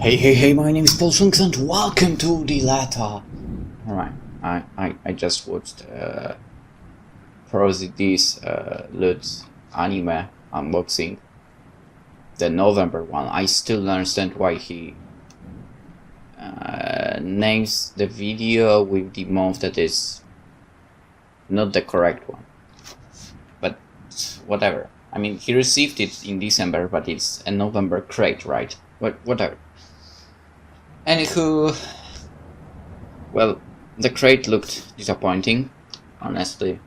Hey, my name is PolishLynx and welcome to the latter. Alright, I just watched this Lutz anime unboxing, the November one. I still don't understand why he names the video with the month that is not the correct one. But whatever. I mean, he received it in December, but it's a November crate, right? Whatever. Anywho, well, the crate looked disappointing. Honestly,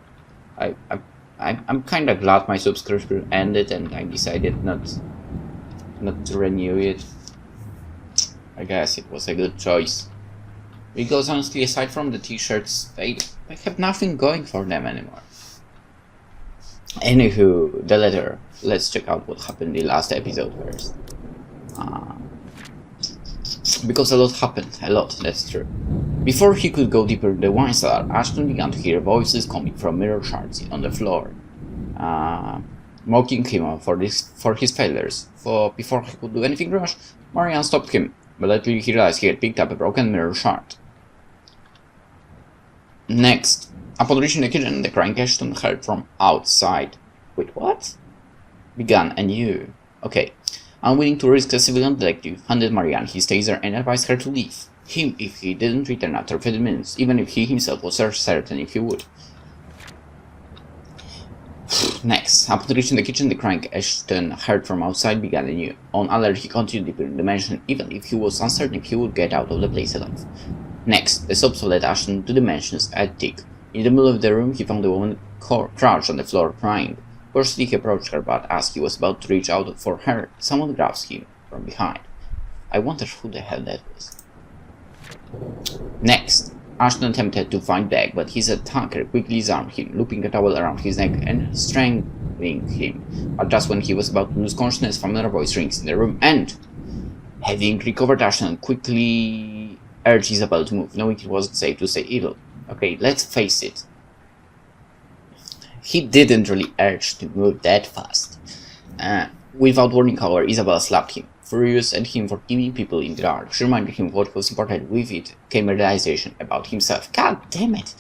I'm kind of glad my subscription ended, and I decided not to renew it. I guess it was a good choice, because honestly, aside from the t-shirts, they have nothing going for them anymore. Anywho, the letter. Let's check out what happened in the last episode first. Because a lot happened, that's true. Before he could go deeper in the wine cellar, Ashton began to hear voices coming from mirror shards on the floor, mocking him for his failures. Before he could do anything rash, Marianne stopped him, but later he realized he had picked up a broken mirror shard. Next, upon reaching the kitchen, the crying Ashton heard from outside. Wait, what? Began anew. Okay. Unwilling to risk, a civilian detective handed Marianne his taser and advised her to leave him if he didn't return after 30 minutes, even if he himself was certain if he would. Next, upon reaching the kitchen, the crying Ashton heard from outside began anew. On alert, he continued deeper in the mansion, even if he was uncertain if he would get out of the place alive. Next, the sobs led Ashton to the mansion's attic. In the middle of the room, he found a woman crouched on the floor crying. Firstly, he approached her, but as he was about to reach out for her, someone grabs him from behind. I wonder who the hell that was. Next, Ashton attempted to fight back, but his attacker quickly disarmed him, looping a towel around his neck and strangling him. But just when he was about to lose consciousness, a familiar voice rings in the room, and, having recovered, Ashton quickly urged Isabel to move, knowing it wasn't safe to say evil. Okay, let's face it. He didn't really urge to move that fast. Without warning, however, Isabel slapped him, furious at him for keeping people in the dark. She reminded him what was important. With it came a realization about himself. God damn it!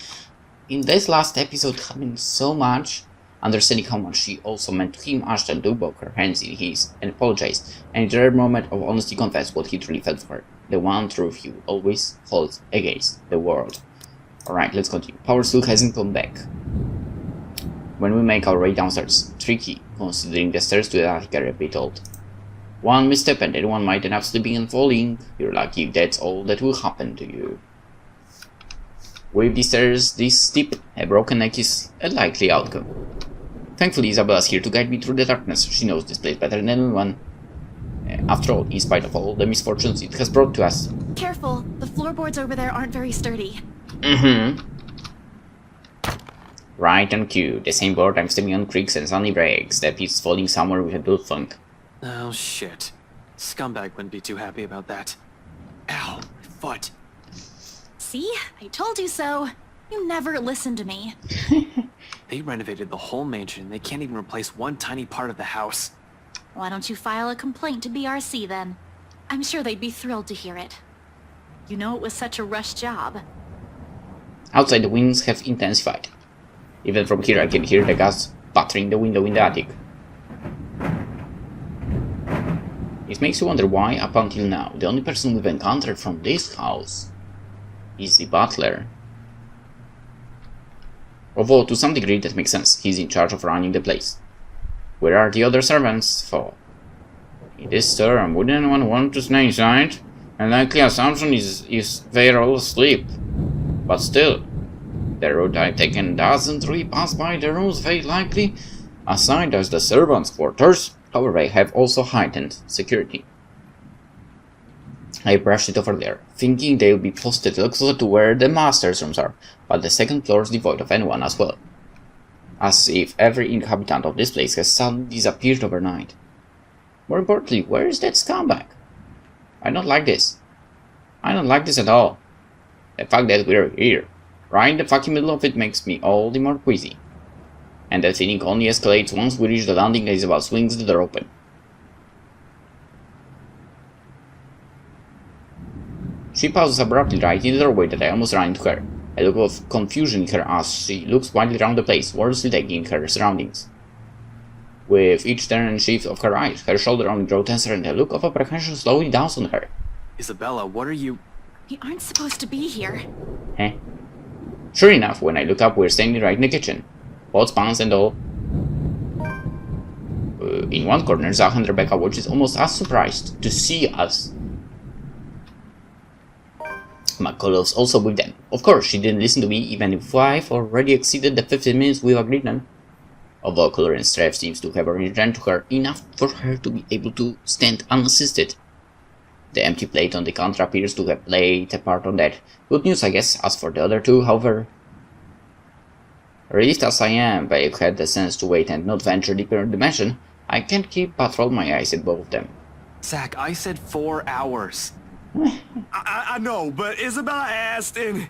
In this last episode, happened so much. Understanding how much she also meant to him, Ashton took both her hands in his and apologized, and in a rare moment of honesty confessed what he truly felt for her. The one truth he would always hold against the world. Alright, let's continue. Power still hasn't come back. When we make our way downstairs, tricky, considering the stairs to the attic are a bit old. One misstep and anyone might end up slipping and falling. You're lucky if that's all that will happen to you. With the stairs this steep, a broken neck is a likely outcome. Thankfully, Isabella's here to guide me through the darkness. She knows this place better than anyone. After all, in spite of all the misfortunes it has brought to us. Careful, the floorboards over there aren't very sturdy. Right on cue, the same board I'm stepping on creaks and suddenly breaks. The piece falling somewhere with a dull thunk. Oh shit. Scumbag wouldn't be too happy about that. Ow, my foot. See? I told you so. You never listen to me. They renovated the whole mansion. They can't even replace one tiny part of the house. Why don't you file a complaint to BRC then? I'm sure they'd be thrilled to hear it. You know it was such a rushed job. Outside, the winds have intensified. Even from here I can hear the gas battering the window in the attic. It makes you wonder why, up until now, the only person we've encountered from this house is the butler. Although, to some degree, that makes sense. He's in charge of running the place. Where are the other servants for? In this storm, wouldn't anyone want to stay inside? A likely assumption is they're all asleep. But still, the route I've taken doesn't really pass by the rooms they likely assigned as the servants' quarters. However, they have also heightened security. I brushed it over there, thinking they'll be posted closer to where the master's rooms are, but the second floor is devoid of anyone as well. As if every inhabitant of this place has suddenly disappeared overnight. More importantly, where is that scumbag? I don't like this. I don't like this at all. The fact that we're here, right in the fucking middle of it, makes me all the more queasy. And the feeling only escalates once we reach the landing. Isabel swings the door open. She pauses abruptly right in the doorway that I almost ran into her. A look of confusion in her as she looks wildly around the place, wordlessly taking her surroundings. With each turn and shift of her eyes, her shoulder only grows tenser and a look of apprehension slowly dawns on her. Isabella, what are you... We aren't supposed to be here. Huh? Sure enough, when I look up, we're standing right in the kitchen. Pots, pans, and all. In one corner, Zach and Rebecca watches almost as surprised to see us. McCullough's also with them. Of course, she didn't listen to me, even if I've already exceeded the 15 minutes we've agreed on. Although Clarence Trev seems to have returned to her enough for her to be able to stand unassisted. The empty plate on the counter appears to have played a part on that. Good news, I guess. As for the other two, however, relieved as I am, I had the sense to wait and not venture deeper in the dimension. I can't keep but roll my eyes at both of them. Zach, I said 4 hours. I know, but Isabella asked and...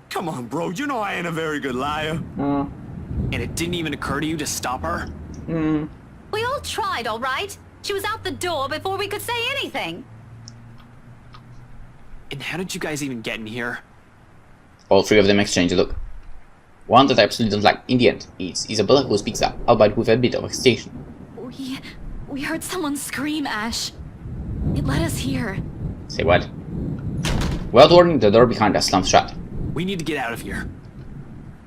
Come on, bro, you know I ain't a very good liar. And it didn't even occur to you to stop her? We all tried, all right? She was out the door before we could say anything. And how did you guys even get in here? All three of them exchange a look. One that I absolutely don't like. In the end, it's Isabella who speaks up, albeit with a bit of hesitation. We heard someone scream, Ash. It led us here. Say what? Without warning, the door behind us slams shut. We need to get out of here.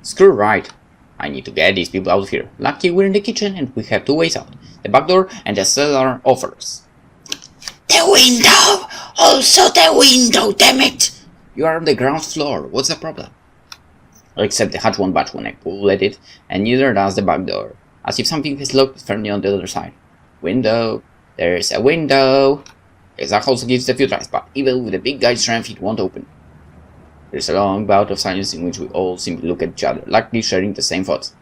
Screw right. I need to get these people out of here. Lucky we're in the kitchen and we have two ways out. The back door and the cellar offers. The window! Also the window, damn it! You are on the ground floor. What's the problem? Except the hatch won't budge when I pull at it, and neither does the back door. As if something is locked firmly on the other side. Window. There's a window. Zach also gives it a few tries, but even with the big guy's strength, it won't open. There's a long bout of silence in which we all simply look at each other, likely sharing the same thoughts.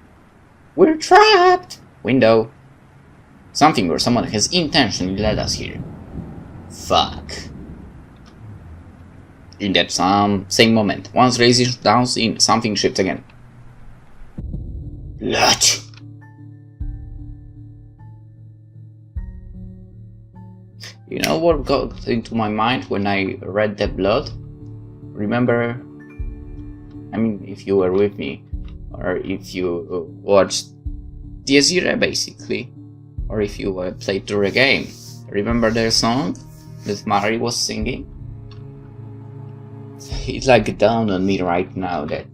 We're trapped! Window. Something or someone has intentionally led us here. Fuck. In that same moment, once Razor downs in, something shifts again. Blood. You know what got into my mind when I read the blood? Remember, I mean, if you were with me, or if you watched the Azira basically, or if you played through a game, remember the song that Mari was singing? It like dawned on me right now that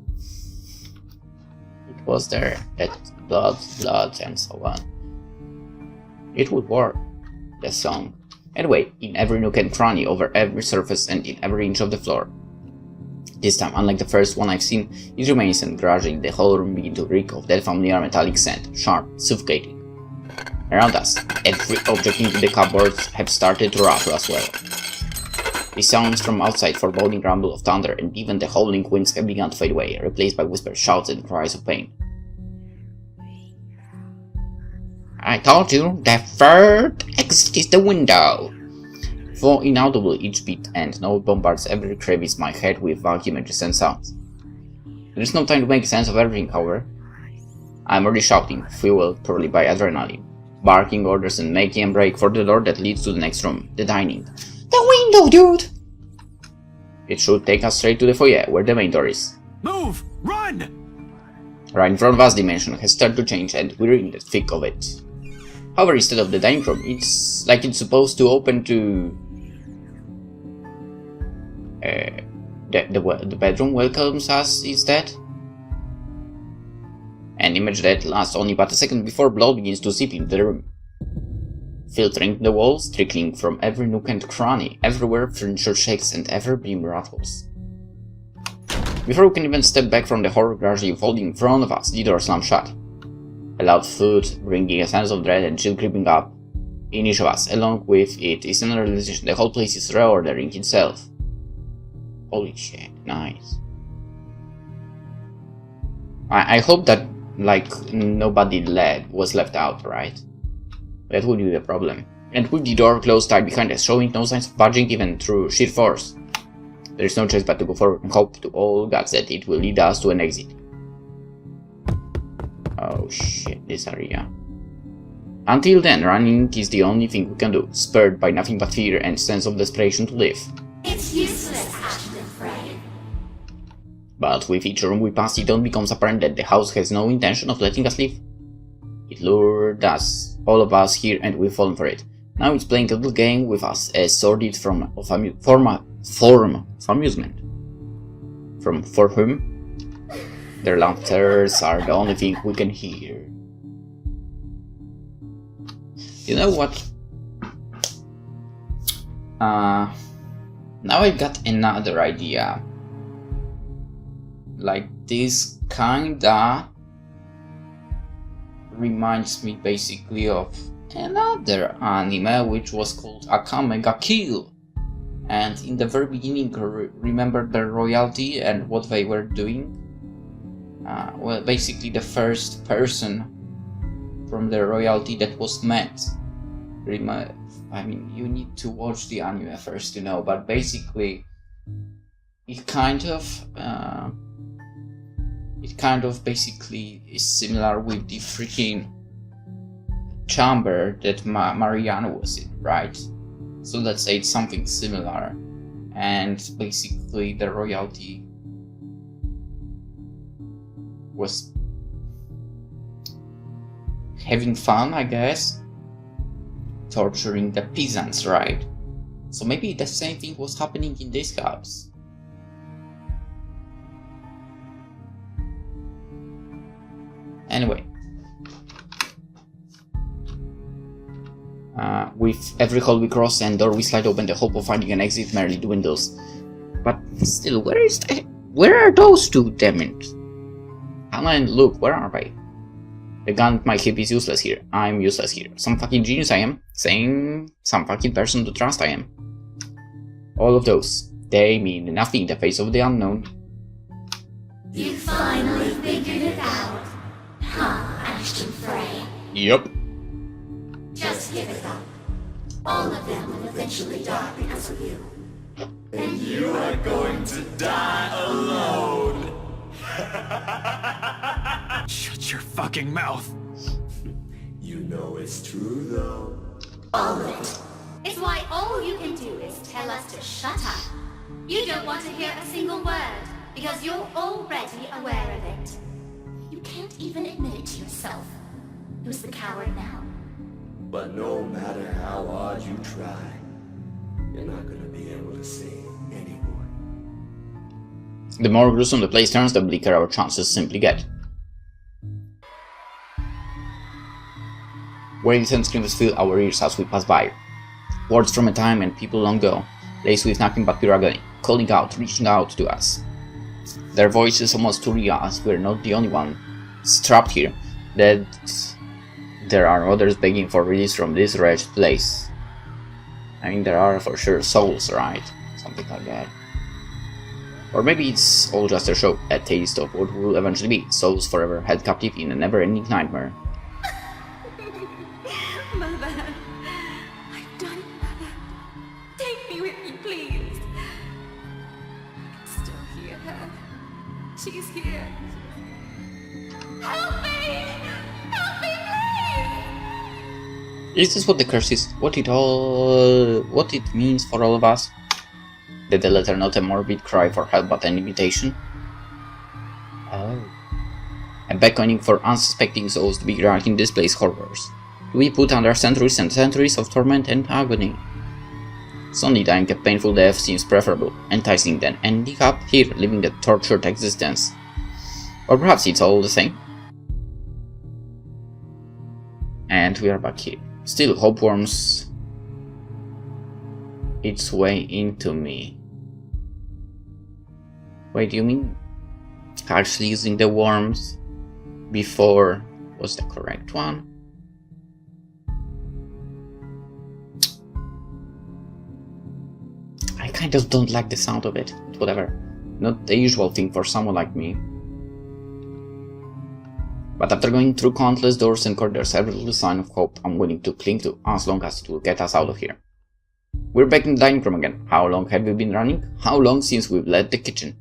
it was there, that blood, and so on. It would work, the song. Anyway, in every nook and cranny, over every surface, and in every inch of the floor. This time, unlike the first one I've seen, it remains, and gradually the whole room begins to reek of that familiar metallic scent, sharp, suffocating. Around us, every object into the cupboards have started to rattle as well. The sounds from outside, foreboding rumble of thunder, and even the howling winds have begun to fade away, replaced by whispered shouts and cries of pain. I told you, the third exit is the window! Though inaudible each beat and now bombards every crevice my head with vague images and sounds. There is no time to make sense of everything, however. I am already shouting, fueled purely by adrenaline, barking orders and making a break for the door that leads to the next room, the dining. The window, dude! It should take us straight to the foyer, where the main door is. Move! Run! Right in front of us, dimension has started to change and we're in the thick of it. However, instead of the dining room, it's like it's supposed to open to... the bedroom welcomes us instead. An image that lasts only but a second before blood begins to seep into the room. Filtering the walls, trickling from every nook and cranny, everywhere furniture shakes and every beam rattles. Before we can even step back from the horror gradually unfolding in front of us, the door slams shut. A loud thud, bringing a sense of dread and chill creeping up in each of us. Along with it is another realization the whole place is reordering itself. Holy shit, nice. I hope that, like, nobody was left out, right? That would be the problem. And with the door closed tight behind us, showing no signs of budging even through sheer force, there is no choice but to go forward and hope to all gods that it will lead us to an exit. Oh shit, this area. Until then, running is the only thing we can do, spurred by nothing but fear and sense of desperation to live. It's useless, But with each room we pass, it only becomes apparent that the house has no intention of letting us leave. It lured us, all of us here, and we've fallen for it. Now it's playing a little game with us, a sordid form of amusement. For whom? Their laughters are the only thing we can hear. You know what? Now I've got another idea. Like, this kinda reminds me basically of another anime which was called Akame ga Kill. And in the very beginning, remember the royalty and what they were doing? Well, basically the first person from the royalty that was met. I mean, you need to watch the anime first to know, but basically it kind of basically is similar with the freaking chamber that Mariano was in, right? So let's say it's something similar, and basically the royalty was having fun, I guess, torturing the peasants, right? So maybe the same thing was happening in this house. Anyway, with every hole we cross and door we slide open, the hope of finding an exit merely dwindles. But still, where are those two, damn it? Hannah and Luke, where are they? The gun at my hip is useless here. I'm useless here. Some fucking genius I am. Saying some fucking person to trust I am. All of those, they mean nothing in the face of the unknown. You finally figured it out, huh, Ashton Frey? Yep. Just give it up. All of them will eventually die because of you. And you are going to die alone. Shut your fucking mouth. You know it's true, though. All of it. It's why all you can do is tell us to shut up. You don't want to hear a single word, because you're already aware of it. You can't even admit it to yourself. Who's the coward now? But no matter how hard you try, you're not gonna be able to save anyone. The more gruesome the place turns, the bleaker our chances simply get. Wails and screams fill our ears as we pass by. Words from a time and people long ago, laced with nothing but pure agony, calling out, reaching out to us. Their voices almost too real, as we're not the only one trapped here, that there are others begging for release from this wretched place. I mean, there are for sure souls, right? Something like that. Or maybe it's all just a show, a taste of what will eventually be, souls forever held captive in a never-ending nightmare. Mother, I've done it, Mother. Take me with you, please. I can still hear her. She's here. Help me! Help me, please! Is this what the curse is? What it means for all of us? Did the letter not a morbid cry for help but an invitation? Oh. A beckoning for unsuspecting souls to be granting this place horrors. To be put under centuries and centuries of torment and agony. Suddenly dying a painful death seems preferable, enticing than ending up here living a tortured existence. Or perhaps it's all the same. And we are back here. Still, hope worms its way into me. Wait, do you mean actually using the worms before was the correct one? I kind of don't like the sound of it, but whatever. Not the usual thing for someone like me. But after going through countless doors and corridors, every little sign of hope I'm willing to cling to, as long as it will get us out of here. We're back in the dining room again. How long have we been running? How long since we've left the kitchen?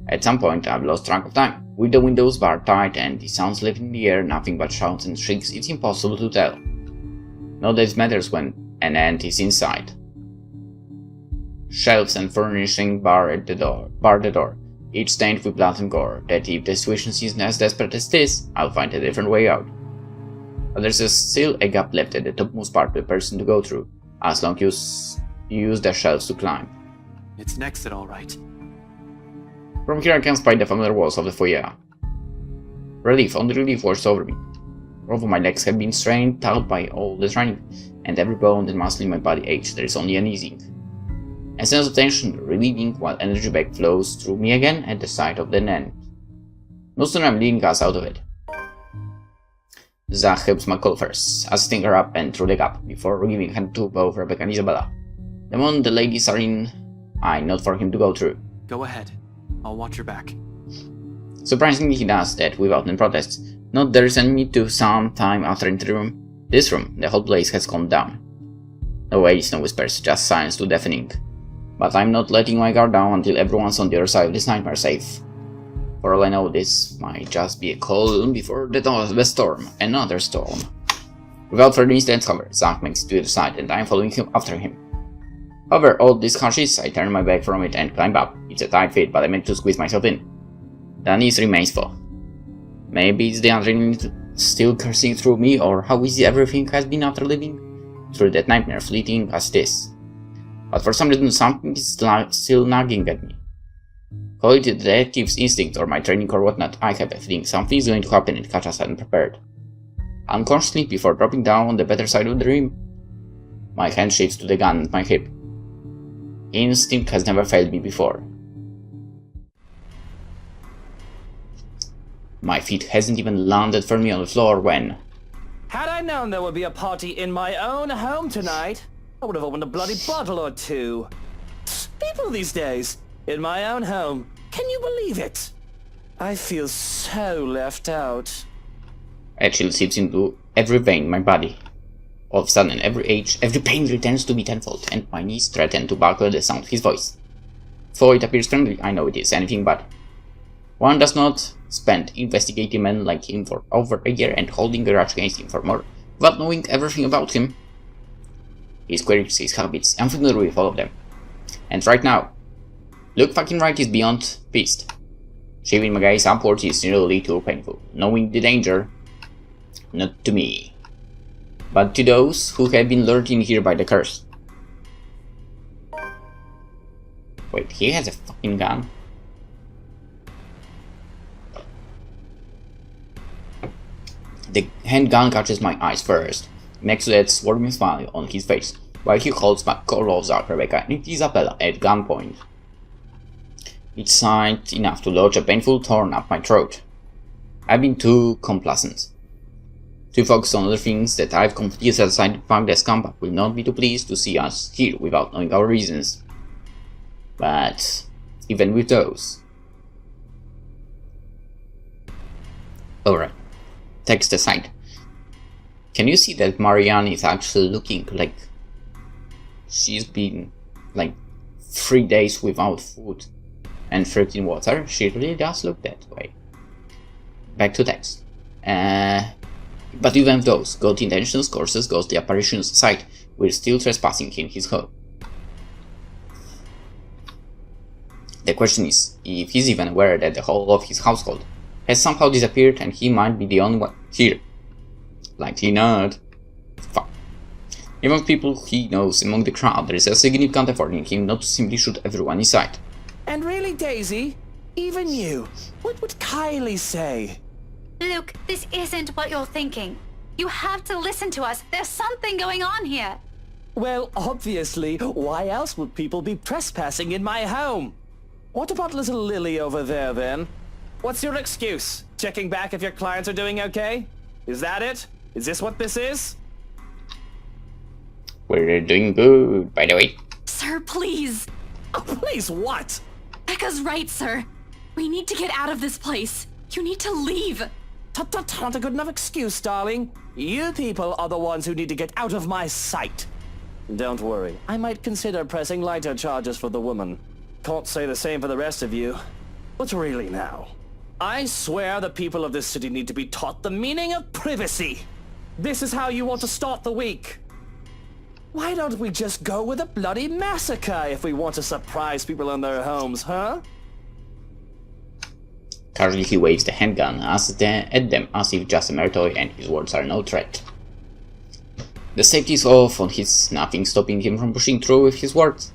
At some point I've lost track of time. With the windows barred tight and the sounds living in the air, nothing but shouts and shrieks, it's impossible to tell. Not that it matters when an ant is inside. Shelves and furnishing bar the door. each stained with blood and gore, that if the situation is as desperate as this, I'll find a different way out. But there's still a gap left at the topmost part for the person to go through, as long as you use the shelves to climb. It's an exit, all right. From here I can spy the familiar walls of the foyer. Relief, only relief washed over me. Both of my legs have been strained out by all the training, and every bone and muscle in my body aches. There is only an easing. A sense of tension relieving while energy back flows through me again at the sight of the end. No sooner I'm leading us out of it. Zach helps my call first, assisting her up and through the gap, before giving hand to both Rebecca and Isabella. The moment the ladies are in, I nod for him to go through. Go ahead. I'll watch your back. Surprisingly, he does that without any protest. Not there is any need to some time after entering this room. The whole place has calmed down. No wails, no whispers, just silence too deafening. But I'm not letting my guard down until everyone's on the other side of this nightmare safe. For all I know, this might just be a calm before the storm. Another storm. Without further instance, however, Zach makes it to the side, and I'm following him after him. However, all this hunches, I turn my back from it and climb up. It's a tight fit, but I meant to squeeze myself in. The unease remains full. Maybe it's the adrenaline still coursing through me, or how easy everything has been after living through that nightmare, fleeting as this. But for some reason, something is still nagging at me. Call it the detective's instinct or my training or whatnot, I have a feeling something is going to happen and catch us unprepared. Unconsciously, before dropping down on the better side of the room, my hand shifts to the gun at my hip. Instinct has never failed me before. My feet hasn't even landed firmly on the floor when... Had I known there would be a party in my own home tonight, I would have opened a bloody bottle or two. People these days, in my own home, can you believe it? I feel so left out. A chill seeps into every vein in my body. All of a sudden, every pain returns to me tenfold, and my knees threaten to buckle at the sound of his voice. Though it appears friendly, I know it is anything but. One does not spend investigating men like him for over a year and holding a grudge against him for more, without knowing everything about him. His quirks, his habits, I'm familiar with all of them. And right now, look fucking right is beyond pissed. Shaving my gaze upwards is really too painful, knowing the danger, not to me, but to those who have been lurking here by the curse. Wait, he has a fucking gun? The handgun catches my eyes first, next to that swarming smile on his face, while he holds back calls out Rebecca and Isabella at gunpoint. It's sight enough to lodge a painful thorn up my throat. I've been too complacent. Too focused on other things that I've completely set aside the fact that scumbag will not be too pleased to see us here without knowing our reasons. But even with those... Alright, text aside. Can you see that Marianne is actually looking like she's been like 3 days without food and fruit in water? She really does look that way. Back to text. But even those good intentions, courses, ghostly apparitions aside, we're still trespassing in his home. The question is if he's even aware that the whole of his household has somehow disappeared and he might be the only one here. Likely not. Fuck. Among people he knows among the crowd, there is a significant effort in him not to simply shoot everyone in sight. And really, Daisy, even you, what would Kylie say? Luke, this isn't what you're thinking. You have to listen to us. There's something going on here. Well, obviously, why else would people be trespassing in my home? What about little Lily over there, then? What's your excuse? Checking back if your clients are doing okay? Is that it? Is this what this is? We're doing good, by the way. Sir, please. Oh, please, what? Becca's right, sir. We need to get out of this place. You need to leave. Tut-tut, not a good enough excuse, darling. You people are the ones who need to get out of my sight. Don't worry, I might consider pressing lighter charges for the woman. Can't say the same for the rest of you. But really now, I swear the people of this city need to be taught the meaning of privacy. This is how you want to start the week. Why don't we just go with a bloody massacre if we want to surprise people in their homes, huh? Casually he waves the handgun at them as if just a mere toy and his words are no threat. The safety is off on his, nothing stopping him from pushing through with his words.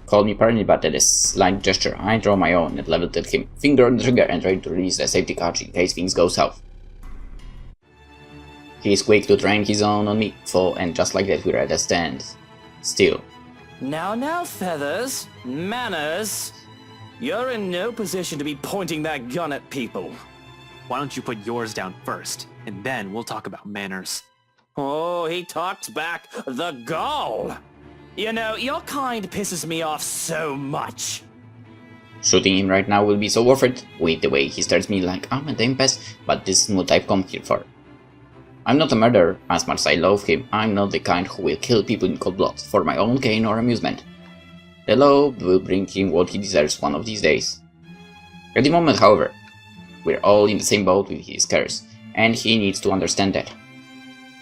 Call me paranoid, but at a slight gesture I draw my own and leveled at him, finger on the trigger and ready to release the safety catch in case things go south. He is quick to train his own on me, and just like that we're at a stand. Still. Now, Feathers. Manners. You're in no position to be pointing that gun at people. Why don't you put yours down first, and then we'll talk about manners. Oh, he talks back. The gall! You know, your kind pisses me off so much. Shooting him right now will be so worth it, with the way he stares at me like I'm a damn pest, but this is what I've come here for. I'm not a murderer, as much as I love him, I'm not the kind who will kill people in cold blood, for my own gain or amusement. The law will bring him what he deserves one of these days. At the moment, however, we're all in the same boat with his curse, and he needs to understand that.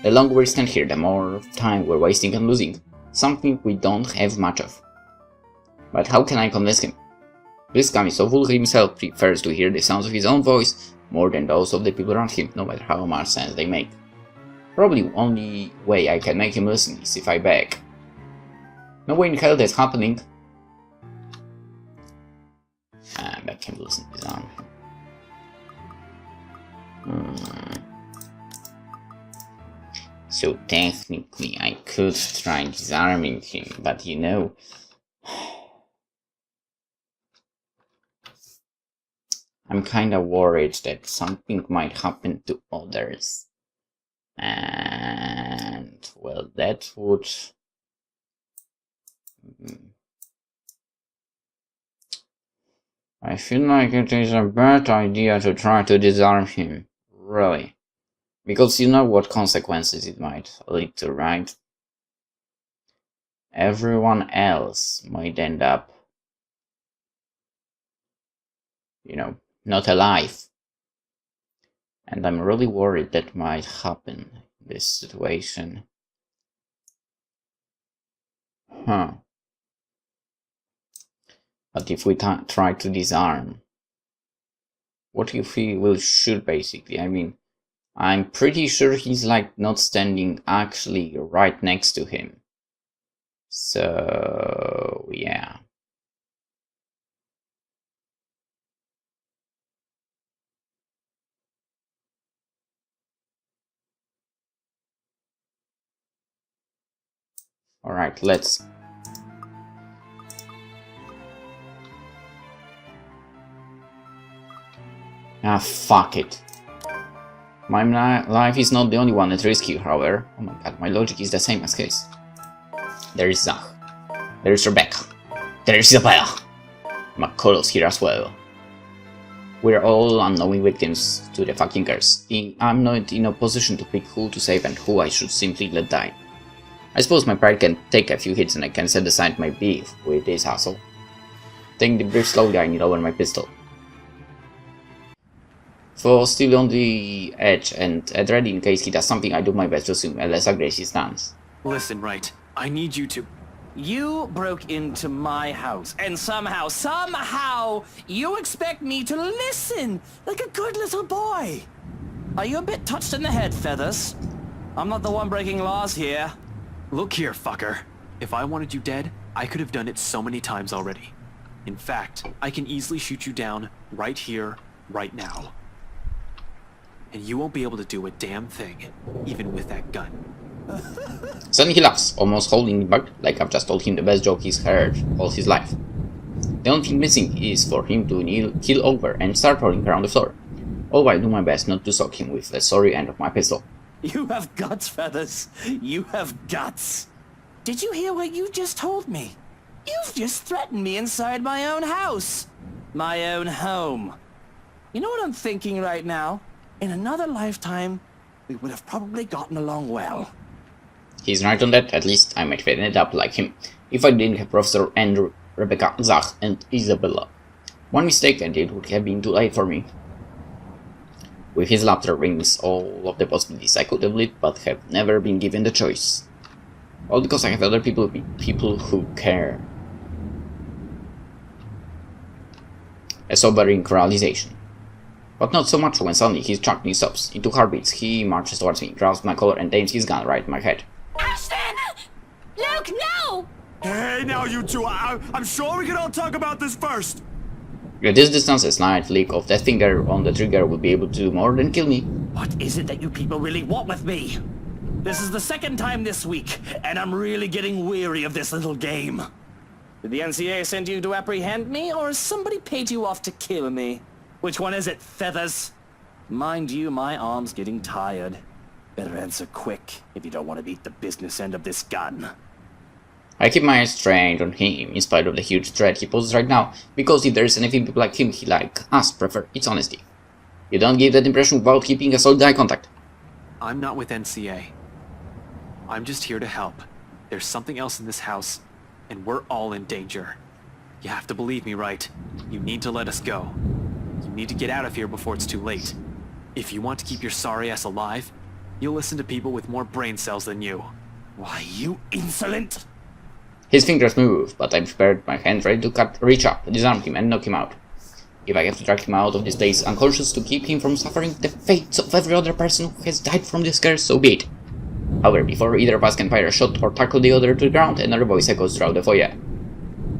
The longer we stand here, the more time we're wasting and losing, something we don't have much of. But how can I convince him? This guy is so full himself prefers to hear the sounds of his own voice more than those of the people around him, no matter how much sense they make. Probably the only way I can make him listen is if I beg. No way in hell that's happening. Beg him to listen to his arm. So technically I could try disarming him, but you know... I'm kinda worried that something might happen to others. And... well, that would... I feel like it is a bad idea to try to disarm him. Really. Because you know what consequences it might lead to, right? Everyone else might end up, you know, not alive. And I'm really worried that might happen in this situation. But if we try to disarm, what if he will shoot basically? I mean, I'm pretty sure he's like not standing actually right next to him. So, yeah. Alright, let's... Ah, fuck it. My life is not the only one at risk here, however. Oh my god, my logic is the same as his. There is Zach. There is Rebecca. There is Isabella. McCullough's here as well. We're all unknowing victims to the fucking curse. I'm not in a position to pick who to save and who I should simply let die. I suppose my pride can take a few hits and I can set aside my beef with this asshole. Taking the brief slowly, I need over my pistol. For still on the edge and at ready in case he does something, I do my best to assume a less aggressive stance. Listen, right, I need you to... You broke into my house, and somehow, you expect me to listen like a good little boy. Are you a bit touched in the head, Feathers? I'm not the one breaking laws here. Look here, fucker. If I wanted you dead, I could have done it so many times already. In fact, I can easily shoot you down right here, right now. And you won't be able to do a damn thing, even with that gun. Suddenly he laughs, almost holding me back, like I've just told him the best joke he's heard all his life. The only thing missing is for him to keel over and start rolling around the floor. All while I do my best not to sock him with the sorry end of my pistol. You have guts, Feathers. You have guts. Did you hear what you just told me? You've just threatened me inside my own house. My own home. You know what I'm thinking right now? In another lifetime, we would have probably gotten along well. He's right on that, at least I might have ended up like him, if I didn't have Professor Andrew, Rebecca, Zach, and Isabella. One mistake and it would have been too late for me. With his laughter rings all of the possibilities I could have lived, but have never been given the choice. All because I have other people who care. A sobering realization. But not so much when suddenly his chuckling stops. In 2 heartbeats, he marches towards me, grabs my collar and aims his gun right at my head. Ashton! Luke, no! Hey, now you two, I'm sure we can all talk about this first. At this distance, a slight flick of that finger on the trigger will be able to do more than kill me. What is it that you people really want with me? This is the 2nd time this week, and I'm really getting weary of this little game. Did the NCA send you to apprehend me, or has somebody paid you off to kill me? Which one is it, Feathers? Mind you, my arm's getting tired. Better answer quick if you don't want to beat the business end of this gun. I keep my eyes trained on him, in spite of the huge threat he poses right now, because if there's anything people like him he like us prefer, it's honesty. You don't give that impression without keeping a solid eye contact. I'm not with NCA. I'm just here to help. There's something else in this house, and we're all in danger. You have to believe me, right? You need to let us go. You need to get out of here before it's too late. If you want to keep your sorry ass alive, you'll listen to people with more brain cells than you. Why, you insolent! His fingers move, but I'm prepared, my hands ready to reach up, disarm him and knock him out. If I have to drag him out of this place unconscious to keep him from suffering the fates of every other person who has died from this curse, so be it. However, before either of us can fire a shot or tackle the other to the ground, another voice echoes throughout the foyer.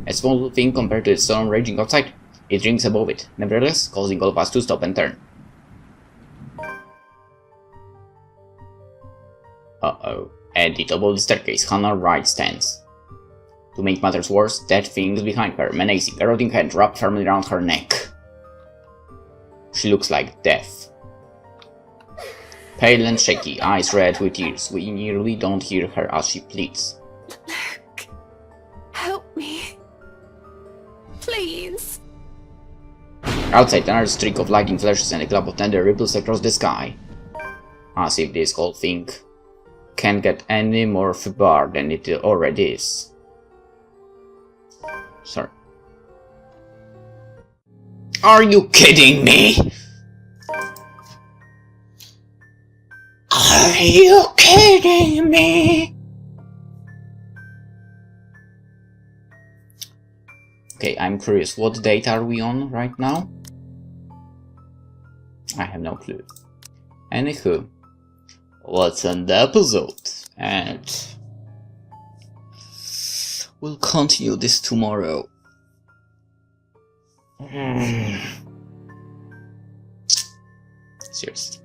A small thing compared to the storm raging outside, it rings above it, nevertheless causing all of us to stop and turn. Uh-oh. At the top of the staircase, Hannah Wright stands. To make matters worse, that thing is behind her, menacing, a rotting hand wrapped firmly around her neck. She looks like death. Pale and shaky, eyes red with tears, we nearly don't hear her as she pleads. Luke, help me. Please. Outside, another streak of lightning flashes and a clap of thunder ripples across the sky. As if this whole thing can't get any more far than it already is. Sorry. Are you kidding me? Are you kidding me? Okay, I'm curious, what date are we on right now? I have no clue. Anywho, what's on the episode? And we'll continue this tomorrow. Seriously,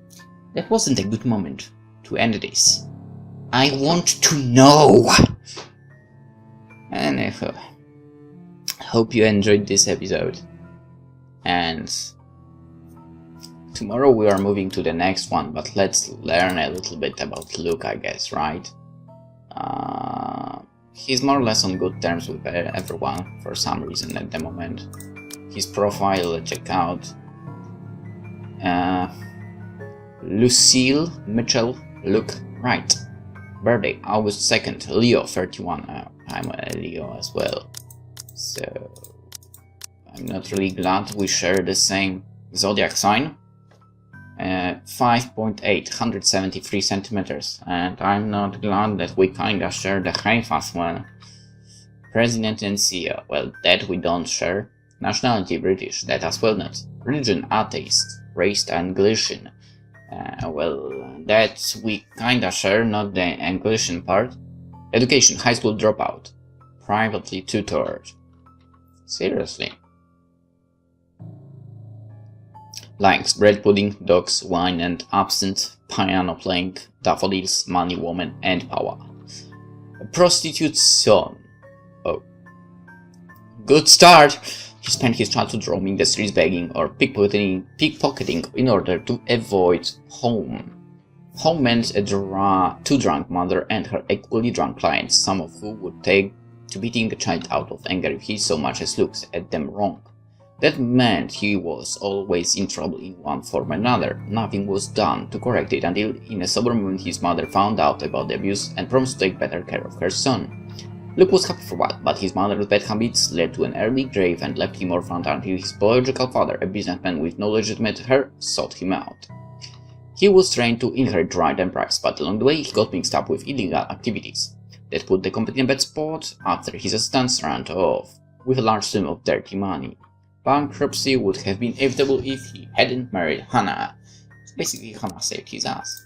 that wasn't a good moment to end this. I want to know. Anyhow, hope you enjoyed this episode. And tomorrow we are moving to the next one, but let's learn a little bit about Luke, I guess, right? He's more or less on good terms with everyone for some reason at the moment. His profile, let's check out. Lucille Mitchell, Luke Wright. Birthday, August 2nd, Leo, 31. I'm a Leo as well. So, I'm not really glad we share the same zodiac sign. 5.8, 173 centimeters. And I'm not glad that we kinda share the height as well. President and CEO, well, that we don't share. Nationality, British, that as well not. Religion, atheist. Race, Anglican. Well, that we kinda share, not the Anglican part. Education, high school dropout. Privately tutored. Seriously. Likes bread pudding, dogs, wine and absinthe, piano playing, daffodils, money, woman and power. A prostitute's son. Oh. Good start! He spent his childhood roaming the streets begging or pickpocketing in order to avoid home. Home meant a too drunk mother and her equally drunk clients, some of who would take to beating a child out of anger if he so much as looks at them wrong. That meant he was always in trouble in one form or another. Nothing was done to correct it until in a sober moment his mother found out about the abuse and promised to take better care of her son. Luke was happy for a while, but his mother's bad habits led to an early grave and left him orphaned until his biological father, a businessman with no legitimate heir, sought him out. He was trained to inherit right and price, but along the way he got mixed up with illegal activities. That put the company in a bad spot after his assistants ran off with a large sum of dirty money. Bankruptcy would have been inevitable if he hadn't married Hannah. So basically, Hannah saved his ass.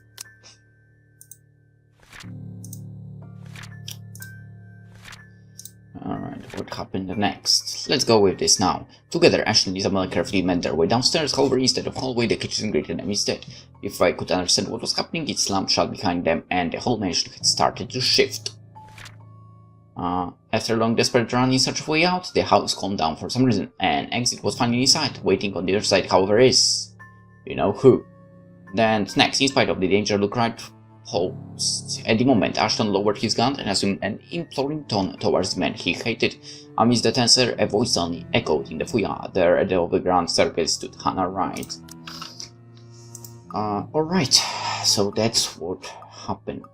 Alright, what happened next? Let's go with this now. Together, Ashley and Isabel carefully made their way downstairs. However, instead of hallway, the kitchen greeted them instead. If I could understand what was happening, it slammed shut behind them, and the whole mansion had started to shift. After a long desperate run in search of a way out, the house calmed down for some reason. An exit was finally in sight. Waiting on the other side, however, is... you know who. Then next, in spite of the danger, looked right posed. At the moment, Ashton lowered his gun and assumed an imploring tone towards the man he hated. Amidst the tensor, a voice suddenly echoed in the foyer. There at the overground circle stood Hannah Wright. Alright, so that's what happened.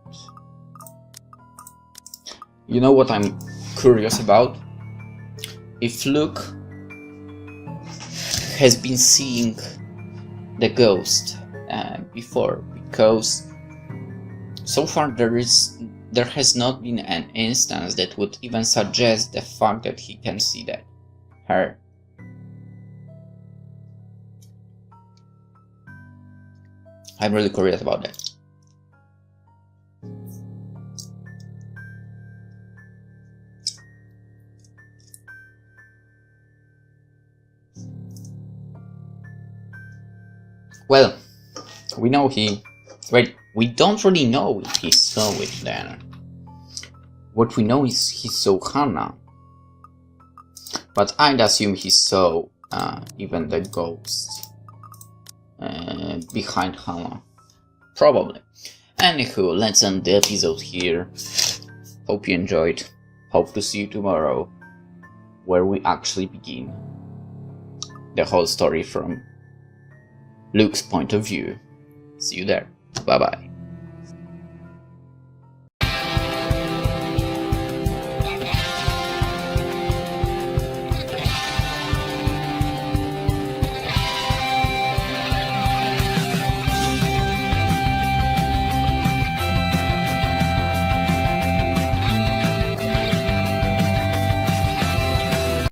You know what I'm curious about? If Luke has been seeing the ghost before, because so far there has not been an instance that would even suggest the fact that he can see her. I'm really curious about that. Well, we know we don't really know if he saw it then. What we know is he saw Hannah. But I'd assume he saw even the ghost behind Hannah. Probably. Anywho, let's end the episode here. Hope you enjoyed. Hope to see you tomorrow, where we actually begin the whole story from Luke's point of view. See you there. Bye bye.